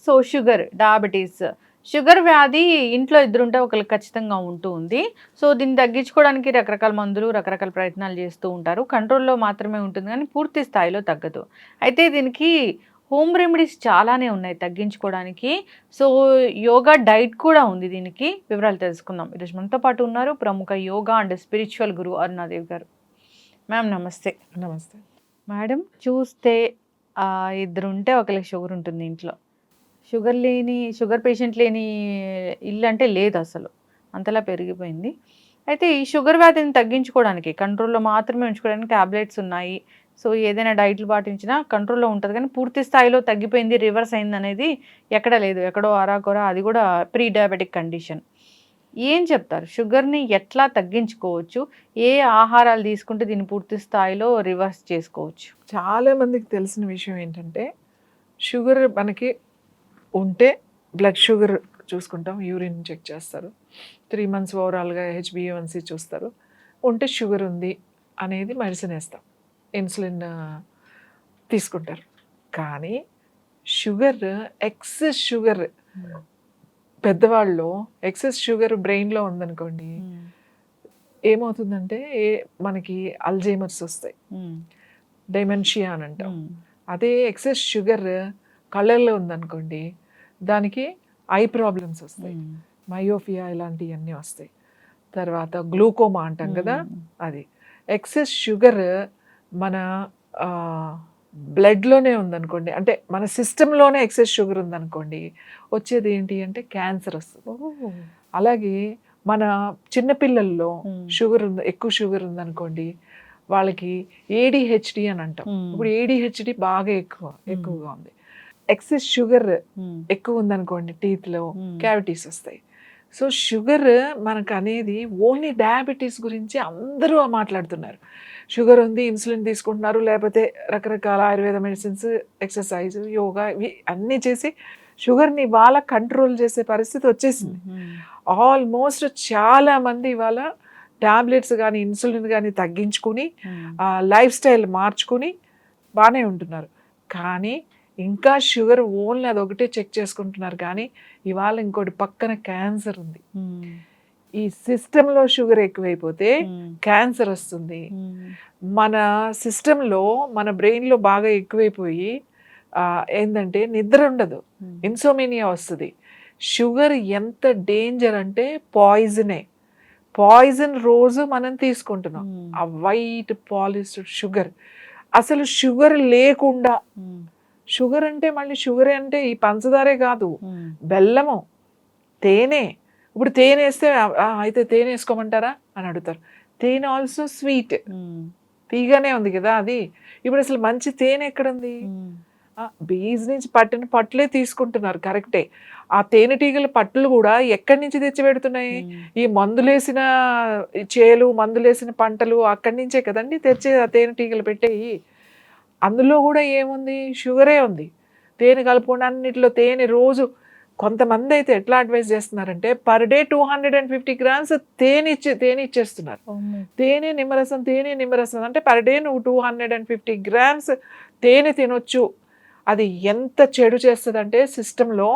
So sugar, diabetes. Sugar వ్యాధి ఇంట్లో ఇద్దరుంటే ఒకళ్ళకి ఖచ్చితంగా ఉంటూ ఉంది. సో దీన్ని తగ్గించుకోవడానికి రకరకాల మందులు, రకరకాల ప్రయత్నాలు చేస్తూ ఉంటారు. కంట్రోల్‌లో మాత్రమే ఉంటుంది గానీ పూర్తి స్థాయిలో తగ్గదు. అయితే దీనికి హోమ్ రెమెడీస్ చాలానే ఉన్నాయి తగ్గించుకోవడానికి. సో యోగా డైట్ కూడా ఉంది దీనికి. వివరాలు తెలుసుకుందాం. ఈరోజు మనతో పాటు ఉన్నారు ప్రముఖ యోగా అండ్ స్పిరిచువల్ గురువు అరుణాదేవి గారు. మ్యామ్ నమస్తే. నమస్తే. మేడం చూస్తే ఇద్దరుంటే ఒకళ్ళకి షుగర్ ఉంటుంది ఇంట్లో. షుగర్ పేషెంట్ లేని ఇల్లు అంటే లేదసలు. అంతలా పెరిగిపోయింది. అయితే ఈ షుగర్ వ్యాధిని తగ్గించుకోవడానికి కంట్రోల్‌లో మాత్రమే ఉంచుకోవడానికి టాబ్లెట్స్ ఉన్నాయి. సో ఏదైనా డైట్‌లు పాటించినా కంట్రోల్‌లో ఉంటది కానీ పూర్తి స్థాయిలో తగ్గిపోయింది, రివర్స్ అయిందనేది ఎక్కడ లేదు. ఎక్కడో అరాకొర, అది కూడా ప్రీ డయాబెటిక్ కండిషన్. ఏం చెప్తారు? షుగర్‌ని ఎట్లా తగ్గించుకోవచ్చు? ఏ ఆహారాలు తీసుకుంటే దీన్ని పూర్తి స్థాయిలో రివర్స్ చేసుకోవచ్చు? చాలా మందికి తెలిసిన విషయం ఏంటంటే, షుగర్ మనకి ఉంటే బ్లడ్ షుగర్ చూసుకుంటాం, యూరిన్ చెక్ చేస్తారు. 3 మంత్స్ ఓవరాల్‌గా హెచ్‌బీఏవన్సీ చూస్తారు. ఉంటే షుగర్ ఉంది అనేది మెడిసిన్ వేస్తాం. ఇన్సులిన్ తీసుకుంటారు. కానీ ఎక్సెస్ షుగర్ పెద్దవాళ్ళలో ఎక్సెస్ షుగర్ బ్రెయిన్‌లో ఉందనుకోండి, ఏమవుతుందంటే మనకి అల్జైమర్స్ వస్తాయి, డైమెన్షియా అని అంటాం. అదే ఎక్సెస్ షుగర్ కళ్ళల్లో ఉందనుకోండి, దానికి ఐ ప్రాబ్లమ్స్ వస్తాయి, మయోఫియా ఇలాంటివన్నీ వస్తాయి. తర్వాత గ్లూకోమా అంటాం కదా, అది. ఎక్సెస్ షుగర్ మన బ్లడ్లోనే ఉందనుకోండి, అంటే మన సిస్టంలోనే ఎక్సెస్ షుగర్ ఉందనుకోండి, వచ్చేది ఏంటి అంటే క్యాన్సర్ వస్తుంది. అలాగే మన చిన్నపిల్లల్లో ఎక్కువ షుగర్ ఉందనుకోండి, వాళ్ళకి ఏడిహెచ్డి అని అంటాం. ఇప్పుడు ఏడిహెచ్డి బాగా ఎక్కువగా ఉంది. ఎక్సెస్ షుగర్ ఎక్కువ ఉందనుకోండి, టీత్లో క్యావిటీస్ వస్తాయి. సో షుగర్ మనకు అనేది ఓన్లీ డయాబెటీస్ గురించి అందరూ మాట్లాడుతున్నారు. షుగర్ ఉంది, ఇన్సులిన్ తీసుకుంటున్నారు, లేకపోతే రకరకాల ఆయుర్వేద మెడిసిన్స్, ఎక్సర్సైజ్, యోగా, ఇవి అన్నీ చేసి షుగర్ని ఇవాళ కంట్రోల్ చేసే పరిస్థితి వచ్చేసింది. ఆల్మోస్ట్ చాలామంది ఇవాళ ట్యాబ్లెట్స్ కానీ ఇన్సులిన్ కానీ తగ్గించుకుని లైఫ్ స్టైల్ మార్చుకుని బాగానే ఉంటున్నారు. కానీ ఇంకా షుగర్ ఓన్లీ అదొకటే చెక్ చేసుకుంటున్నారు. కానీ ఇవాళ ఇంకోటి పక్కన క్యాన్సర్ ఉంది. ఈ సిస్టంలో షుగర్ ఎక్కువైపోతే క్యాన్సర్ వస్తుంది. మన సిస్టంలో మన బ్రెయిన్లో బాగా ఎక్కువైపోయి ఏంటంటే నిద్ర ఉండదు, ఇన్సోమేనియా వస్తుంది. షుగర్ ఎంత డేంజర్ అంటే పాయిజన్ రోజు మనం తీసుకుంటున్నాం, ఆ వైట్ పాలిష్డ్ షుగర్. అసలు షుగర్ లేకుండా, షుగర్ అంటే మళ్ళీ షుగర్ అంటే ఈ పంచదారే కాదు, బెల్లము, తేనె. ఇప్పుడు తేనె వేస్తే అయితే తేనె వేసుకోమంటారా అని అడుగుతారు. తేనె ఆల్సో స్వీట్, తీగానే ఉంది కదా అది. ఇప్పుడు అసలు మంచి తేనె ఎక్కడుంది? బీజ్ నుంచి పట్టిన పట్లే తీసుకుంటున్నారు, కరెక్టే. ఆ తేనెటీగల పట్లు కూడా ఎక్కడి నుంచి తెచ్చి పెడుతున్నాయి? ఈ మందులేసిన చేలు, మందులేసిన పంటలు అక్కడి నుంచే కదండి తెచ్చి ఆ తేనెటీగలు పెట్టేయి. అందులో కూడా ఏముంది? షుగరే ఉంది. తేనె కలుపుకుండా అన్నిటిలో తేనె రోజు. కొంతమంది అయితే ఎట్లా అడ్వైజ్ చేస్తున్నారంటే పర్ డే 250 గ్రామ్స్ తేనె ఇచ్చేస్తున్నారు. తేనె నిమ్మరసం అంటే పర్ డే నువ్వు 250 గ్రామ్స్ తేనె తినొచ్చు. అది ఎంత చెడు చేస్తుందంటే సిస్టంలో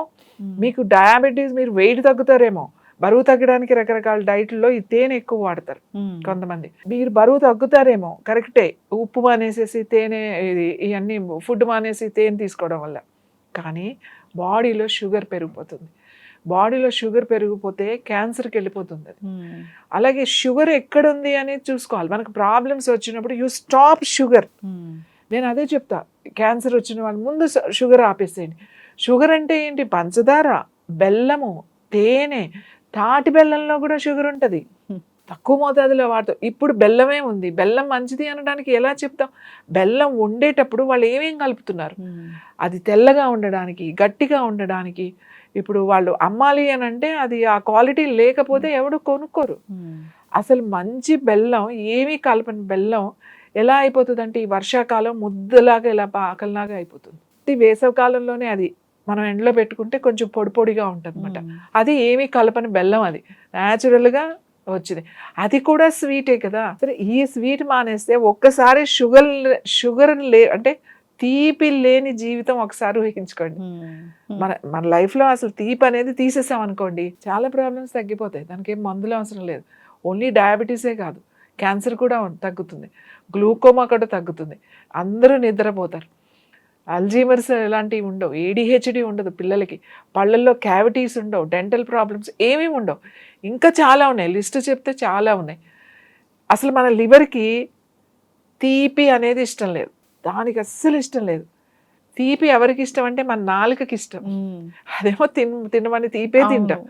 మీకు డయాబెటీస్, మీరు వెయిట్ తగ్గుతారేమో, బరువు తగ్గడానికి రకరకాల డైట్లో ఈ తేనె ఎక్కువ వాడతారు కొంతమంది. మీరు బరువు తగ్గుతారేమో, కరెక్టే, ఉప్పు మానేసేసి తేనె, ఇవన్నీ ఫుడ్ మానేసి తేనె తీసుకోవడం వల్ల. కానీ బాడీలో షుగర్ పెరిగిపోతుంది. బాడీలో షుగర్ పెరిగిపోతే క్యాన్సర్కి వెళ్ళిపోతుంది అది. అలాగే షుగర్ ఎక్కడుంది అనేది చూసుకోవాలి. మనకు ప్రాబ్లమ్స్ వచ్చినప్పుడు యూ స్టాప్ షుగర్. నేను అదే చెప్తా, క్యాన్సర్ వచ్చిన వాళ్ళు ముందు షుగర్ ఆపేసేయండి. షుగర్ అంటే ఏంటి? పంచదార, బెల్లము, తేనె. తాటి బెల్లంలో కూడా షుగర్ ఉంటుంది, తక్కువ మోతాదులో వాడతాం. ఇప్పుడు బెల్లమే ఉంది, బెల్లం మంచిది అనడానికి ఎలా చెప్తాం? బెల్లం వండేటప్పుడు వాళ్ళు ఏమేం కలుపుతున్నారు? అది తెల్లగా ఉండడానికి, గట్టిగా ఉండడానికి. ఇప్పుడు వాళ్ళు అమ్మాలి అని అంటే అది ఆ క్వాలిటీ లేకపోతే ఎవడు కొనుక్కోరు. అసలు మంచి బెల్లం, ఏమీ కలపని బెల్లం ఎలా అయిపోతుందంటే ఈ వర్షాకాలం ముద్దలాగా ఇలా పాకల్లాగా అయిపోతుంది. వేసవి కాలంలోనే అది మనం ఎండలో పెట్టుకుంటే కొంచెం పొడి పొడిగా ఉంటుంది అనమాట. అది ఏమీ కలపని బెల్లం, అది న్యాచురల్గా వచ్చింది. అది కూడా స్వీటే కదా. సరే, ఈ స్వీట్ మానేస్తే ఒక్కసారి షుగర్ అంటే తీపి లేని జీవితం ఒకసారి ఊహించుకోండి. మన లైఫ్లో అసలు తీపి అనేది తీసేసాం అనుకోండి, చాలా ప్రాబ్లమ్స్ తగ్గిపోతాయి. దానికి ఏం మందులు అవసరం లేదు. ఓన్లీ డయాబెటీసే కాదు, క్యాన్సర్ కూడా తగ్గుతుంది, గ్లూకోమా కూడా తగ్గుతుంది, అందరూ నిద్రపోతారు, అల్జీమర్స్ ఇలాంటివి ఉండవు, ఏడిహెచ్డి ఉండదు పిల్లలకి, పళ్ళల్లో క్యావిటీస్ ఉండవు, డెంటల్ ప్రాబ్లమ్స్ ఏమీ ఉండవు. ఇంకా చాలా ఉన్నాయి, లిస్ట్ చెప్తే చాలా ఉన్నాయి. అసలు మన లివర్కి తీపి అనేది ఇష్టం లేదు, దానికి అస్సలు ఇష్టం లేదు. తీపి ఎవరికి ఇష్టం అంటే మన నాలుకకి ఇష్టం. అదేమో తినమని తీపే తింటాం.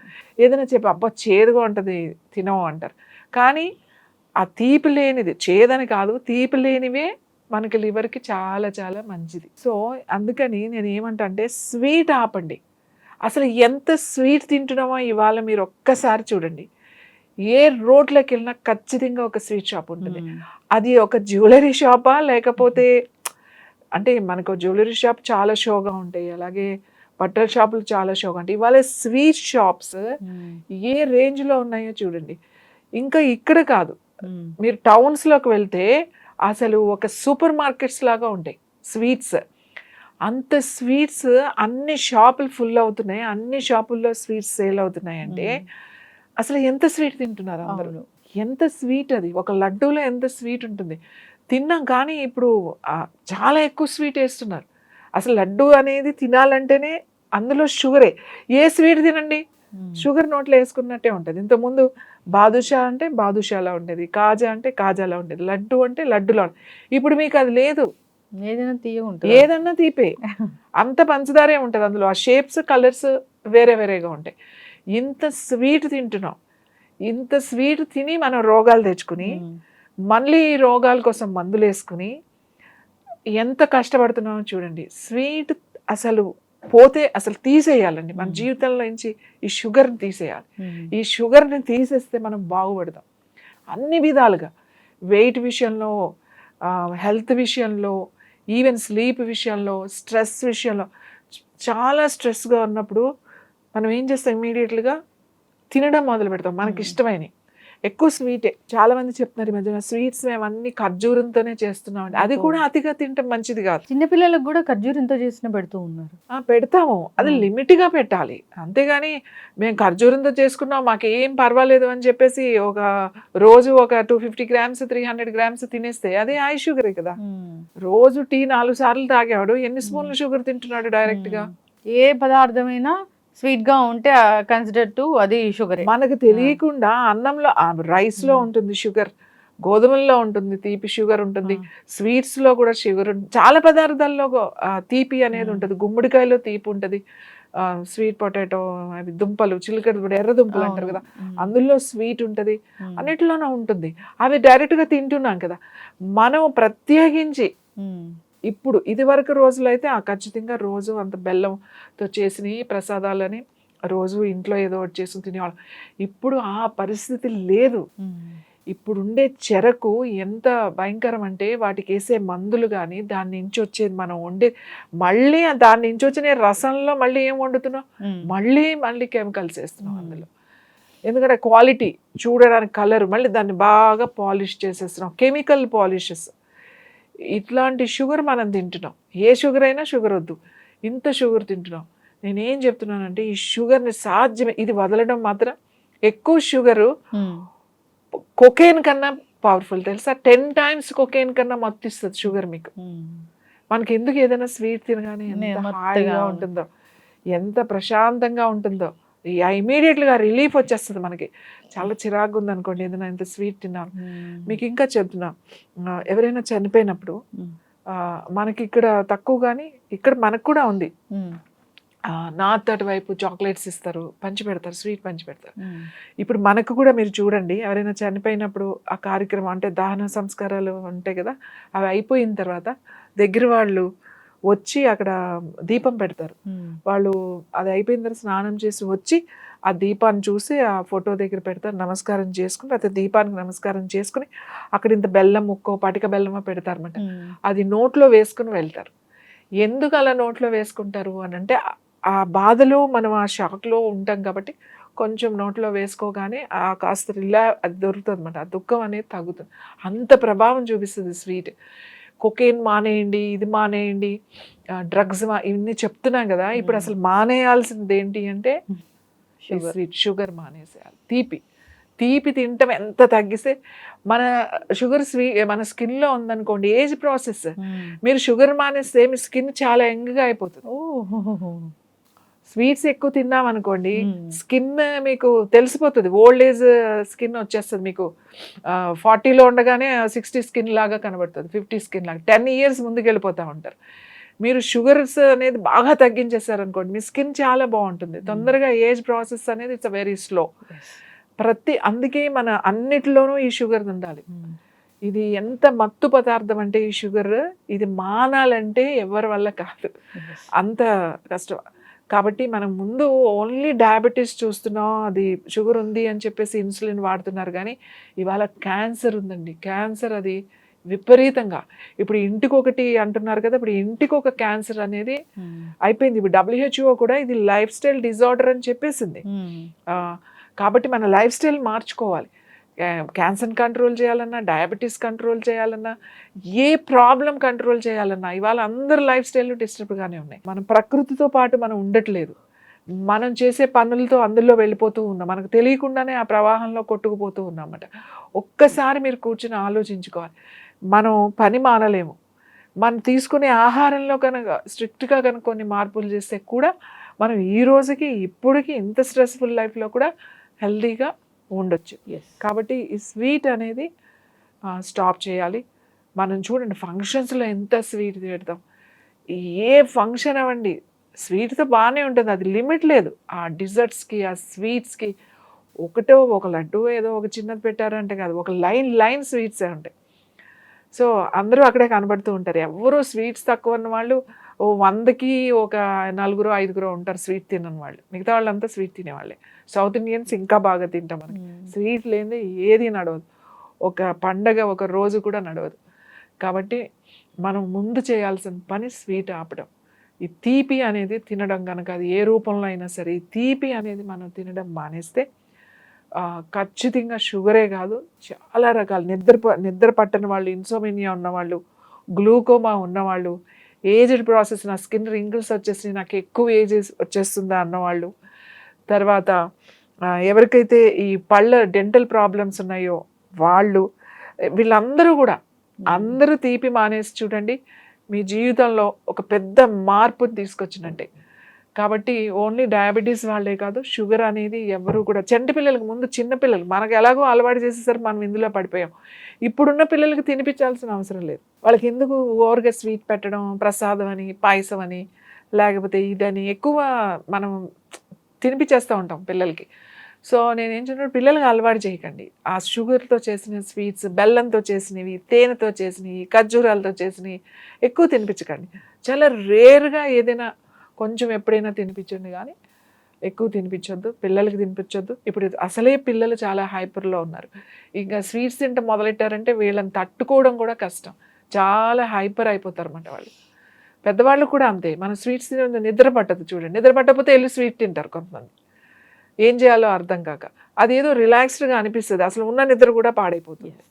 ఏదైనా చెప్పి అబ్బా చేదుగా ఉంటుంది తినము అంటారు. కానీ ఆ తీపి లేనిది, చేదని కాదు, తీపి లేనివే మనకి లివర్కి చాలా చాలా మంచిది. సో అందుకని నేను ఏమంటా అంటే స్వీట్ ఆపండి. అసలు ఎంత స్వీట్ తింటున్నామో ఇవాళ మీరు ఒక్కసారి చూడండి. ఏ రోడ్లోకి వెళ్ళినా ఖచ్చితంగా ఒక స్వీట్ షాప్ ఉంటుంది. అది ఒక జ్యువెలరీ షాపా లేకపోతే, అంటే మనకు జ్యువెలరీ షాప్ చాలా షోగా ఉంటాయి, అలాగే బట్టల షాపులు చాలా షోగా ఉంటాయి. ఇవాళ స్వీట్ షాప్స్ ఏ రేంజ్లో ఉన్నాయో చూడండి. ఇంకా ఇక్కడ కాదు, మీరు టౌన్స్లోకి వెళ్తే అసలు ఒక సూపర్ మార్కెట్స్ లాగా ఉంటాయి స్వీట్స్. అంత స్వీట్స్ అన్ని షాపులు ఫుల్ అవుతున్నాయి, అన్ని షాపుల్లో స్వీట్స్ సేల్ అవుతున్నాయి. అంటే అసలు ఎంత స్వీట్ తింటున్నారు అందరూ. ఎంత స్వీట్ అది, ఒక లడ్డూలో ఎంత స్వీట్ ఉంటుంది తిన్నాం. కానీ ఇప్పుడు చాలా ఎక్కువ స్వీట్ వేస్తున్నారు. అసలు లడ్డు అనేది తినాలంటేనే అందులో షుగరే. ఏ స్వీట్ తినండి షుగర్ నోట్లో వేసుకున్నట్టే ఉంటుంది. ఇంతకుముందు బాదుషా అంటే బాదుషాలా ఉండేది, కాజా అంటే కాజాలా ఉండేది, లడ్డు అంటే లడ్డులా ఉండేది. ఇప్పుడు మీకు అది లేదు, ఏదన్నా తీపే, అంత పంచదారే ఉంటుంది అందులో. ఆ షేప్స్ కలర్స్ వేరే వేరేగా ఉంటాయి. ఇంత స్వీట్ తింటున్నాం, ఇంత స్వీట్ తిని మనం రోగాలు తెచ్చుకుని మళ్ళీ ఈ రోగాల కోసం మందులు వేసుకుని ఎంత కష్టపడుతున్నామో చూడండి. స్వీట్ అసలు పోతే అసలు తీసేయాలండి మన జీవితంలో నుంచి. ఈ షుగర్ని తీసేయాలి. ఈ షుగర్ని తీసేస్తే మనం బాగుపడతాం అన్ని విధాలుగా. వెయిట్ విషయంలో, హెల్త్ విషయంలో, ఈవెన్ స్లీప్ విషయంలో, స్ట్రెస్ విషయంలో. చాలా స్ట్రెస్గా ఉన్నప్పుడు మనం ఏం చేస్తాం, ఇమీడియట్గా తినడం మొదలు పెడతాం మనకి ఇష్టమైనవి. ఎక్కువ స్వీటే. చాలా మంది చెప్తున్నారు ఈ మధ్యన స్వీట్స్ మేము అన్ని ఖర్జూరంతోనే చేస్తున్నాం. అది కూడా అతిగా తింటాం మంచిది కాదు. చిన్నపిల్లలకు కూడా ఖర్జూరంతో చేసిన పెడుతూ ఉన్నారు. పెడతాము, అది లిమిట్గా పెట్టాలి. అంతేగాని మేము ఖర్జూరంతో చేసుకున్నాం మాకేం పర్వాలేదు అని చెప్పేసి ఒక రోజు ఒక 250 grams 300 grams తినేస్తే అదే హై షుగరే కదా. రోజు టీ 4 సార్లు తాగేవాడు ఎన్ని స్పూన్లు షుగర్ తింటున్నాడు డైరెక్ట్గా. ఏ పదార్థమైనా స్వీట్ గా ఉంటే కన్సిడర్ టు అది షుగర్. మనకు తెలియకుండా అన్నంలో, రైస్ లో ఉంటుంది షుగర్, గోధుమల్లో ఉంటుంది తీపి షుగర్ ఉంటుంది, స్వీట్స్ లో కూడా షుగర్ ఉంటుంది, చాలా పదార్థాల్లో తీపి అనేది ఉంటుంది. గుమ్మడికాయలో తీపి ఉంటుంది, స్వీట్ పొటాటో, అవి దుంపలు, చిలకడ ఎర్ర దుంపలు అంటారు కదా, అందులో స్వీట్ ఉంటుంది, అన్నిటిలోనూ ఉంటుంది. అవి డైరెక్ట్ గా తింటున్నాం కదా. మనం ప్రత్యేకించి ఇప్పుడు ఇది వరకు రోజులు అయితే ఖచ్చితంగా రోజు అంత బెల్లంతో చేసిన ప్రసాదాలని రోజు ఇంట్లో ఏదో ఒకటి చేసుకుని తినేవాళ్ళం. ఇప్పుడు ఆ పరిస్థితి లేదు. ఇప్పుడు ఉండే చెరకు ఎంత భయంకరం అంటే వాటికి వేసే మందులు కానీ, దాని నుంచి వచ్చేది మనం వండే, మళ్ళీ దాని నుంచి వచ్చిన రసంలో మళ్ళీ ఏం వండుతున్నాం, మళ్ళీ కెమికల్స్ వేస్తున్నాం అందులో. ఎందుకంటే క్వాలిటీ చూడడానికి, కలర్, మళ్ళీ దాన్ని బాగా పాలిష్ చేసేస్తున్నాం, కెమికల్ పాలిషెస్. ఇట్లాంటి షుగర్ మనం తింటున్నాం. ఏ షుగర్ అయినా షుగర్ వద్దు, ఇంత షుగర్ తింటున్నాం. నేనేం చెప్తున్నానంటే ఈ షుగర్ని సాధ్యమే, ఇది వదలడం మాత్రం. ఎక్కువ షుగరు కొకేన్ కన్నా పవర్ఫుల్ తెలుసా, 10 times కొకేన్ కన్నా మత్తిస్తుంది షుగర్ మీకు. మనకి ఎందుకు ఏదైనా స్వీట్ తినగానే ఎంత హాయిగా ఉంటుందో, ఎంత ప్రశాంతంగా ఉంటుందో, ఇమీడియట్గా రిలీఫ్ వచ్చేస్తుంది మనకి. చాలా చిరాకుగా ఉంది అనుకోండి ఏదైనా ఇంత స్వీట్ తిన్నాను. మీకు ఇంకా చెప్తున్నా, ఎవరైనా చనిపోయినప్పుడు మనకి ఇక్కడ తక్కువ కానీ ఇక్కడ మనకు కూడా ఉంది. నార్త్ అటువైపు చాక్లెట్స్ ఇస్తారు, పంచి పెడతారు, స్వీట్ పంచి పెడతారు. ఇప్పుడు మనకు కూడా మీరు చూడండి, ఎవరైనా చనిపోయినప్పుడు ఆ కార్యక్రమం అంటే దహన సంస్కారాలు ఉంటాయి కదా, అవి అయిపోయిన తర్వాత దగ్గర వాళ్ళు వచ్చి అక్కడ దీపం పెడతారు. వాళ్ళు అది అయిపోయిన తర్వాత స్నానం చేసి వచ్చి ఆ దీపాన్ని చూసి ఆ ఫోటో దగ్గర పెడతారు, నమస్కారం చేసుకుని, అయితే దీపానికి నమస్కారం చేసుకుని అక్కడ ఇంత బెల్లం ముక్కో పటిక బెల్లమో పెడతారన్నమాట. అది నోట్లో వేసుకుని వెళ్తారు. ఎందుకు అలా నోట్లో వేసుకుంటారు అని అంటే, ఆ బాధలో మనం ఆ షాక్లో ఉంటాం కాబట్టి కొంచెం నోట్లో వేసుకోగానే కాస్త అది దొరుకుతుంది అనమాట, ఆ దుఃఖం అనేది తగ్గుతుంది. అంత ప్రభావం చూపిస్తుంది స్వీట్. కొకేన్ మానేయండి, ఇది మానేయండి, డ్రగ్స్ ఇవన్నీ చెప్తున్నాం కదా. ఇప్పుడు అసలు మానేయాల్సింది ఏంటి అంటే స్వీట్, షుగర్ మానేసేయాలి. తీపి తినటం ఎంత తగ్గిస్తే మన షుగర్ మన స్కిన్లో ఉందనుకోండి, ఏజ్ ప్రాసెస్, మీరు షుగర్ మానేస్తే మీ స్కిన్ చాలా యంగ్గా అయిపోతుంది. స్వీట్స్ ఎక్కువ తిన్నాం అనుకోండి, స్కిన్ మీకు తెలిసిపోతుంది, ఓల్డ్ ఏజ్ స్కిన్ వచ్చేస్తుంది మీకు. 40లో ఉండగానే 60 స్కిన్ లాగా కనబడుతుంది, 50 స్కిన్ లాగా, 10 years ముందుకు వెళ్ళిపోతూ ఉంటారు. మీరు షుగర్స్ అనేది బాగా తగ్గించేసారనుకోండి, మీ స్కిన్ చాలా బాగుంటుంది. తొందరగా ఏజ్ ప్రాసెస్ అనేది ఇట్స్ వెరీ స్లో. అందుకే మన అన్నిటిలోనూ ఈ షుగర్ ఉండాలి. ఇది ఎంత మత్తు పదార్థం అంటే ఈ షుగర్, ఇది మానాలంటే ఎవరి వల్ల కాదు, అంత కష్టం. కాబట్టి మనం ముందు ఓన్లీ డయాబెటీస్ చూస్తున్నాం, అది షుగర్ ఉంది అని చెప్పేసి ఇన్సులిన్ వాడుతున్నారు. కానీ ఇవాళ క్యాన్సర్ ఉందండి. క్యాన్సర్ అది విపరీతంగా, ఇప్పుడు ఇంటికి ఒకటి అంటున్నారు కదా, ఇప్పుడు ఇంటికి ఒక క్యాన్సర్ అనేది అయిపోయింది. ఇప్పుడు WHO కూడా ఇది లైఫ్ స్టైల్ డిజార్డర్ అని చెప్పేసింది. కాబట్టి మన లైఫ్ స్టైల్ మార్చుకోవాలి. క్యాన్సర్ కంట్రోల్ చేయాలన్నా, డయాబెటీస్ కంట్రోల్ చేయాలన్నా, ఏ ప్రాబ్లం కంట్రోల్ చేయాలన్నా, ఇవాళ అందరు లైఫ్ స్టైల్ డిస్టర్బ్గానే ఉన్నాయి. మనం ప్రకృతితో పాటు మనం ఉండట్లేదు, మనం చేసే పనులతో అందులో వెళ్ళిపోతూ ఉన్నాం, మనకు తెలియకుండానే ఆ ప్రవాహంలో కొట్టుకుపోతూ ఉన్నామన్నమాట. ఒక్కసారి మీరు కూర్చుని ఆలోచించుకోవాలి. మనం పని మానలేము, మనం తీసుకునే ఆహారంలో కనుక స్ట్రిక్ట్గా కనుక కొన్ని మార్పులు చేస్తే కూడా మనం ఈ రోజుకి ఇప్పటికి ఇంత స్ట్రెస్ఫుల్ లైఫ్లో కూడా హెల్తీగా ఉండొచ్చు. కాబట్టి ఈ స్వీట్ అనేది స్టాప్ చేయాలి. మనం చూడండి ఫంక్షన్స్లో ఎంత స్వీట్ తిడతాం, ఏ ఫంక్షన్ అవ్వండి స్వీట్తో బాగానే ఉంటుంది, అది లిమిట్ లేదు. ఆ డిజర్ట్స్కి, ఆ స్వీట్స్కి ఒక లడ్డు ఏదో ఒక చిన్నది పెట్టారంటే కాదు, ఒక లైన్ స్వీట్సే ఉంటాయి. సో అందరూ అక్కడే కనబడుతూ ఉంటారు. ఎవరు స్వీట్స్ తక్కువ ఉన్న వాళ్ళు 100కి ఒక 4-5 ఉంటారు స్వీట్ తినని వాళ్ళు, మిగతా వాళ్ళంతా స్వీట్ తినేవాళ్ళే. సౌత్ ఇండియన్స్ ఇంకా బాగా తింటాం. మనకి స్వీట్ లేనిదే ఏది నడవదు, ఒక పండగ ఒక రోజు కూడా నడవదు. కాబట్టి మనం ముందు చేయాల్సిన పని స్వీట్ ఆపడం. ఈ తీపి అనేది తినడం కనుక, అది ఏ రూపంలో అయినా సరే, ఈ తీపి అనేది మనం తినడం మానేస్తే ఖచ్చితంగా షుగరే కాదు, చాలా రకాల నిద్ర పట్టని వాళ్ళు, ఇన్సోమినియా ఉన్నవాళ్ళు, గ్లూకోమా ఉన్నవాళ్ళు, ఏజ్డ్ ప్రాసెస్, నా స్కిన్ రింకిల్స్ వచ్చేసి నాకు ఎక్కువ ఏజ్ వచ్చేస్తుందా అన్నవాళ్ళు, తర్వాత ఎవరికైతే ఈ పళ్ళ డెంటల్ ప్రాబ్లమ్స్ ఉన్నాయో వాళ్ళు, వీళ్ళందరూ కూడా అందరూ తీపి మానేసి చూడండి, మీ జీవితంలో ఒక పెద్ద మార్పుని తీసుకొచ్చినట్టే. కాబట్టి ఓన్లీ డయాబెటీస్ వాళ్ళే కాదు, షుగర్ అనేది ఎవరు కూడా, చంటి పిల్లలకు ముందు చిన్నపిల్లలు మనకు ఎలాగో అలవాటు చేసేసరికి మనం ఇందులో పడిపోయాం. ఇప్పుడున్న పిల్లలకి తినిపించాల్సిన అవసరం లేదు. వాళ్ళకి ఎందుకు ఓవర్గా స్వీట్ పెట్టడం, ప్రసాదం అని, పాయసం అని, లేకపోతే ఇదని ఎక్కువ మనం తినిపించేస్తూ ఉంటాం పిల్లలకి. సో నేనేం చెప్తున్నాను, పిల్లలకి అలవాటు చేయకండి. ఆ షుగర్తో చేసిన స్వీట్స్, బెల్లంతో చేసినవి, తేనెతో చేసినవి, ఖర్జూరాలతో చేసినవి ఎక్కువ తినిపించకండి. చాలా రేర్గా ఏదైనా కొంచెం ఎప్పుడైనా తినిపించండి, కానీ ఎక్కువ తినిపించొద్దు, పిల్లలకి తినిపించొద్దు. ఇప్పుడు అసలే పిల్లలు చాలా హైపర్లో ఉన్నారు. ఇంకా స్వీట్స్ తింటే మొదలెట్టారంటే వీళ్ళని తట్టుకోవడం కూడా కష్టం, చాలా హైపర్ అయిపోతారు అన్నమాట వాళ్ళు. పెద్దవాళ్ళు కూడా అంతే. మనం స్వీట్స్ తినే నిద్ర పట్టదు చూడండి, నిద్ర పట్టకపోతే వెళ్ళి స్వీట్ తింటారు కొంతమంది, ఏం చేయాలో అర్థం కాక. అదేదో రిలాక్స్డ్గా అనిపిస్తుంది, అసలు ఉన్న నిద్ర కూడా పాడైపోతుంది.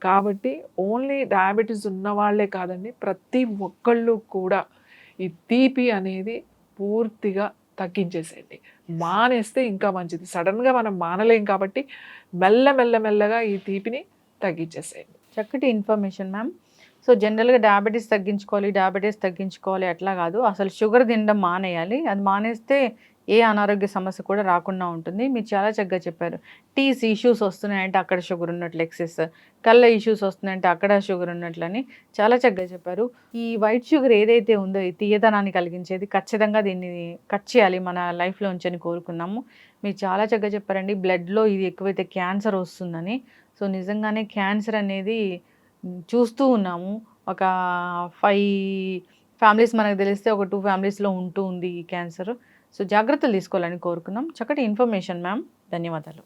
కాబట్టి ఓన్లీ డయాబెటీస్ ఉన్న వాళ్ళే కాదండి, ప్రతి ఒక్కళ్ళు కూడా ఈ తీపి అనేది పూర్తిగా తగ్గించేసేయండి. మానేస్తే ఇంకా మంచిది. సడన్గా మనం మానలేం కాబట్టి మెల్లగా ఈ తీపిని తగ్గించేసేయండి. చక్కటి ఇన్ఫర్మేషన్ మ్యామ్. సో జనరల్గా డయాబెటీస్ తగ్గించుకోవాలి అట్లా కాదు, అసలు షుగర్ తినడం మానేయాలి. అది మానేస్తే ఏ అనారోగ్య సమస్య కూడా రాకుండా ఉంటుంది. మీరు చాలా చక్కగా చెప్పారు. టీస్ ఇష్యూస్ వస్తున్నాయంటే అక్కడ షుగర్ ఉన్నట్లు ఎక్సెస్, కళ్ళ ఇష్యూస్ వస్తున్నాయంటే అక్కడ షుగర్ ఉన్నట్లని చాలా చక్కగా చెప్పారు. ఈ వైట్ షుగర్ ఏదైతే ఉందో, ఈ తీయదనాన్ని కలిగించేది, ఖచ్చితంగా దీన్ని కట్ చేయాలి మన లైఫ్లో ఉంచని కోరుకున్నాము. మీరు చాలా చక్కగా చెప్పారండి. బ్లడ్లో ఇది ఎక్కువైతే క్యాన్సర్ వస్తుందని. సో నిజంగానే క్యాన్సర్ అనేది చూస్తూ ఉన్నాము. ఒక 5 ఫ్యామిలీస్ మనకు తెలిస్తే ఒక 2 ఫ్యామిలీస్లో ఉంటూ ఉంది ఈ క్యాన్సర్. సో జాగ్రత్తలు తీసుకోవాలని కోరుకున్నాం. చక్కటి ఇన్ఫర్మేషన్ మ్యామ్, ధన్యవాదాలు.